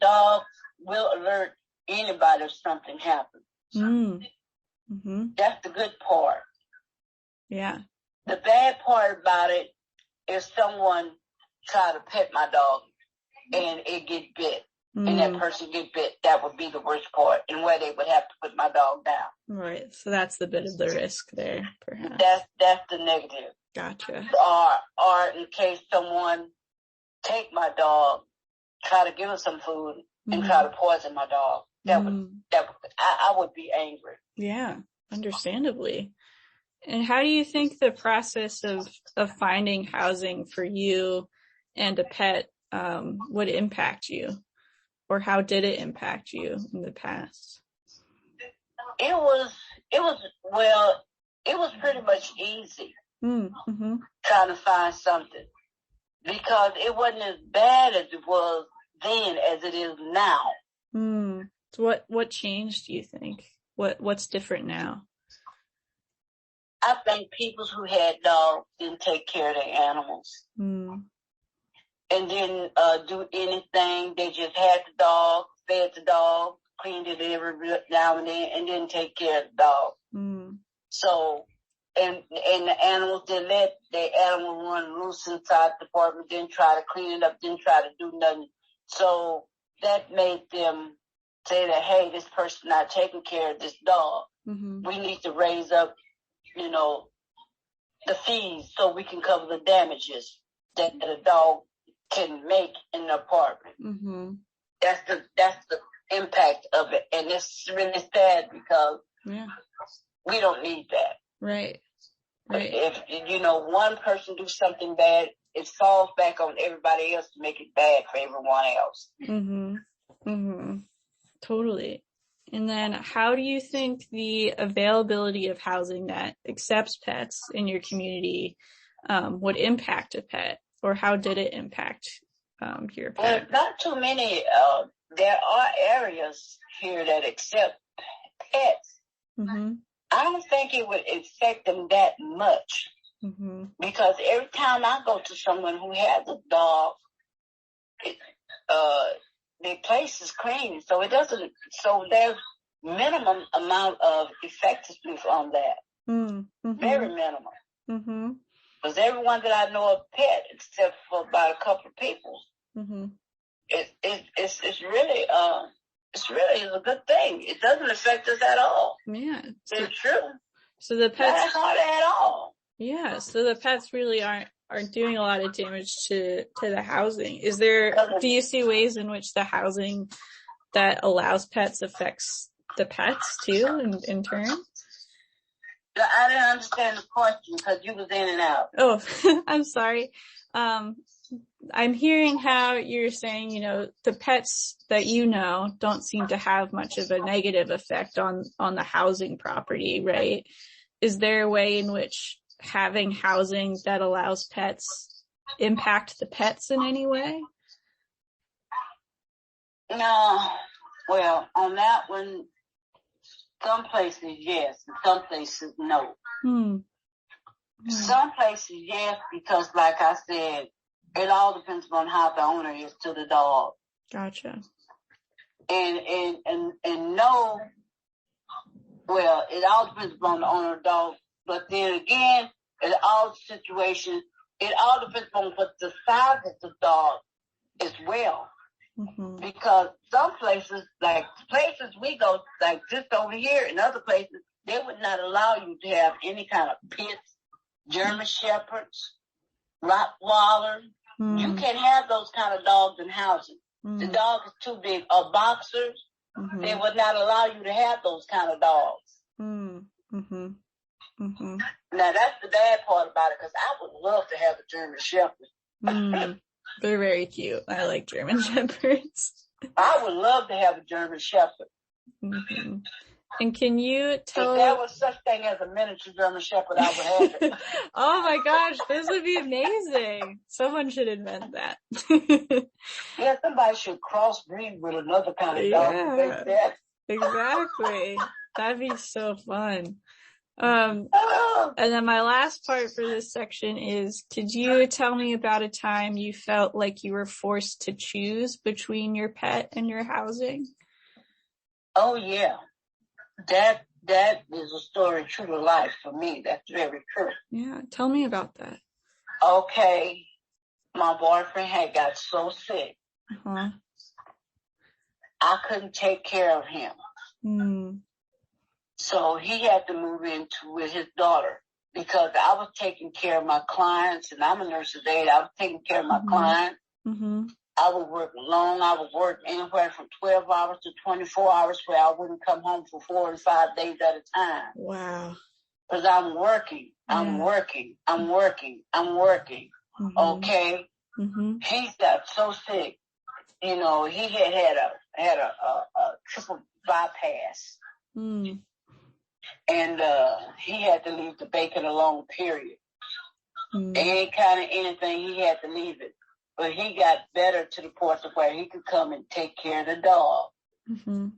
dogs will alert anybody if something happens. Mm-hmm. That's the good part. Yeah. The bad part about it is someone try to pet my dog and it get bit. And that person get bit. That would be the worst part, and where they would have to put my dog down. Right. So that's the bit of the risk there, perhaps. That's the negative. Gotcha. Or in case someone take my dog, try to give her some food, and try to poison my dog. I would be angry. Yeah, understandably. And how do you think the process of finding housing for you and a pet would impact you? Or how did it impact you in the past? It was pretty much easy trying to find something, because it wasn't as bad as it was then as it is now. So what changed, do you think? What's different now? I think people who had dogs didn't take care of their animals. And didn't do anything. They just had the dog, fed the dog, cleaned it every now and then, and didn't take care of the dog. So, and the animals, they let their animal run loose inside the apartment, didn't try to clean it up, didn't try to do nothing. So that made them say that, hey, this person not taking care of this dog. We need to raise up, the fees so we can cover the damages that the dog can make in the apartment. That's the impact of it, and it's really sad because we don't need that. Right. If one person do something bad, it falls back on everybody else to make it bad for everyone else. Totally. And then how do you think the availability of housing that accepts pets in your community would impact a pet? Or how did it impact your pet? Well, not too many. There are areas here that accept pets. I don't think it would affect them that much. Because every time I go to someone who has a dog, the place is clean. So it doesn't, so there's minimum amount of effectiveness on that. Very minimum. Because everyone that I know of pet, except for about a couple of people, it's really a good thing. It doesn't affect us at all. Yeah, it's true. So the pets not at all. Yeah, so the pets really aren't doing a lot of damage to the housing. Do you see ways in which the housing that allows pets affects the pets too in turn? I didn't understand the question because you was in and out. Oh, I'm sorry. I'm hearing how you're saying, the pets that don't seem to have much of a negative effect on the housing property, right? Is there a way in which having housing that allows pets impact the pets in any way? No. Well, on that one, some places yes, and some places no. Some places yes, because like I said, it all depends on how the owner is to the dog. Gotcha. And no, well, it all depends on the owner of the dog. But then again, in all situations, it all depends on what the size of the dog as well. Because some places, like places we go, like just over here and other places, they would not allow you to have any kind of pits, German Shepherds, Rottweilers. You can't have those kind of dogs in housing. The dog is too big. Or boxers, they would not allow you to have those kind of dogs. Now, that's the bad part about it, because I would love to have a German Shepherd. They're very cute. I like German Shepherds. I would love to have a German Shepherd. And can you tell... If there was such thing as a miniature German Shepherd, I would have it. Oh my gosh, this would be amazing. Someone should invent that. Yeah, somebody should crossbreed with another kind of dog. Yeah, exactly. That'd be so fun. Oh, And then my last part for this section is, could you tell me about a time you felt like you were forced to choose between your pet and your housing? oh yeah. That is a story true to life for me. That's very true. Yeah, tell me about that. Okay. My boyfriend had got so sick. Uh-huh. I couldn't take care of him. Mm. So he had to move into with his daughter because I was taking care of my clients, and I'm a nurse's aide. I was taking care of my clients. Mm-hmm. I would work long. I would work anywhere from 12 hours to 24 hours where I wouldn't come home for 4 and 5 days at a time. Wow. Because I'm working. Mm-hmm. Okay. Mm-hmm. He got so sick. You know, he had a triple bypass. Mm. And he had to leave the bacon alone, period. Mm. Any kind of anything, he had to leave it. But he got better to the point of where he could come and take care of the dog. Mm-hmm.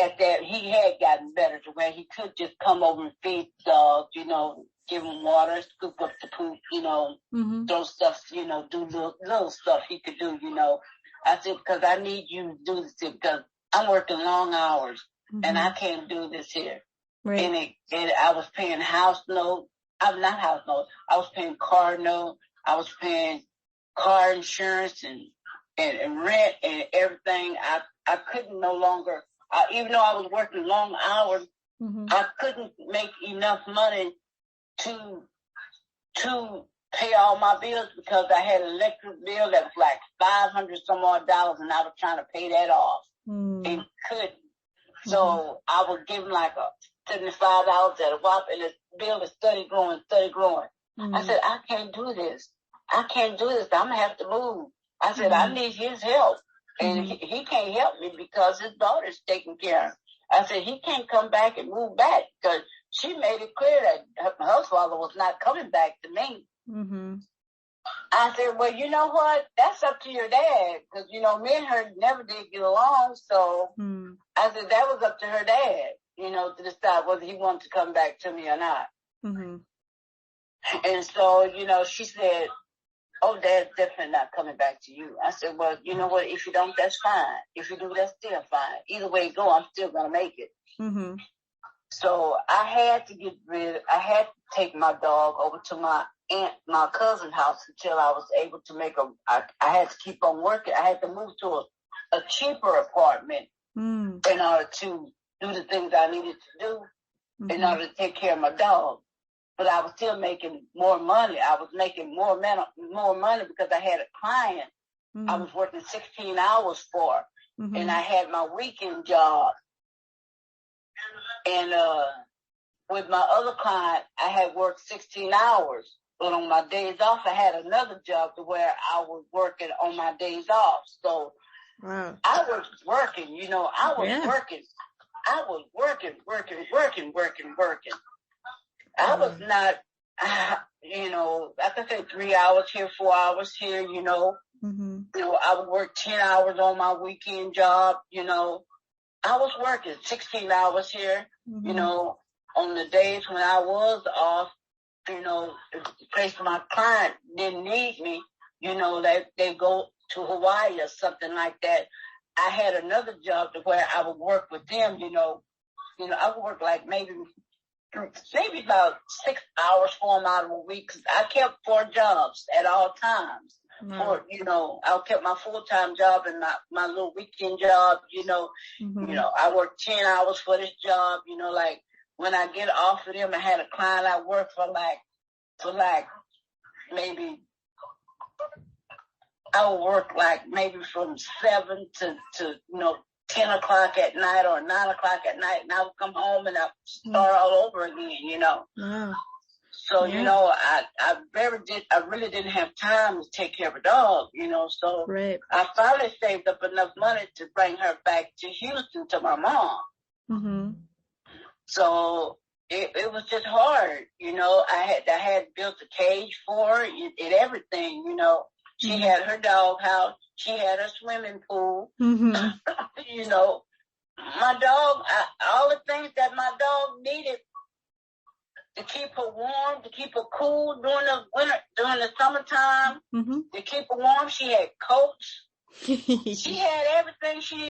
At that, he had gotten better to where he could just come over and feed the dog, you know, give him water, scoop up the poop, you know, throw stuff, you know, do little stuff he could do, you know. I said, because I need you to do this because I'm working long hours and I can't do this here. Right. And I was paying house note. I'm not house note. I was paying car note. I was paying car insurance and rent and everything. I couldn't no longer, even though I was working long hours, I couldn't make enough money to pay all my bills because I had an electric bill that was like $500 some odd dollars, and I was trying to pay that off and couldn't. So I would give him like a $75 at a whop, and the bill is steady growing. I said, I can't do this. I'm gonna have to move. I said, I need his help, and he can't help me because his daughter's taking care of him. I said, he can't come back and move back because she made it clear that her father was not coming back to me. I said, well, you know what? That's up to your dad because, you know, me and her never did get along. So I said, that was up to her dad, you know, to decide whether he wanted to come back to me or not. And so, you know, she said, oh, Dad's definitely not coming back to you. I said, well, you know what? If you don't, that's fine. If you do, that's still fine. Either way you go, I'm still going to make it. So I had to take my dog over to my cousin's house until I was able to I had to keep on working. I had to move to a cheaper apartment in order to do the things I needed to do in order to take care of my dog. But I was still making more money. I was making more money because I had a client I was working 16 hours for, and I had my weekend job. And with my other client, I had worked 16 hours. But on my days off, I had another job to where I was working on my days off. So I was working, you know, I was working. I was working. I was not, you know, like I said, 3 hours here, 4 hours here, you know. You know, I would work 10 hours on my weekend job, you know. I was working 16 hours here, you know, on the days when I was off, you know, in case my client didn't need me, you know, they go to Hawaii or something like that. I had another job to where I would work with them, you know, I would work like maybe about 6 hours for them out of a week. I kept 4 jobs at all times. Or, you know, I kept my full-time job and my little weekend job, you know. You know, I worked 10 hours for this job, you know, like when I get off of them, I had a client I worked for maybe, I would work like maybe from 7 to you know, 10 o'clock at night or 9 o'clock at night, and I would come home and I would start all over again, you know. So, you know, I really didn't have time to take care of a dog, you know, so I finally saved up enough money to bring her back to Houston to my mom. So it was just hard, you know. I had built a cage for her and everything, you know. She had her dog house. She had her swimming pool. You know, my dog, all the things that my dog needed, to keep her warm, to keep her cool during the winter, during the summertime, to keep her warm. She had coats. She had everything she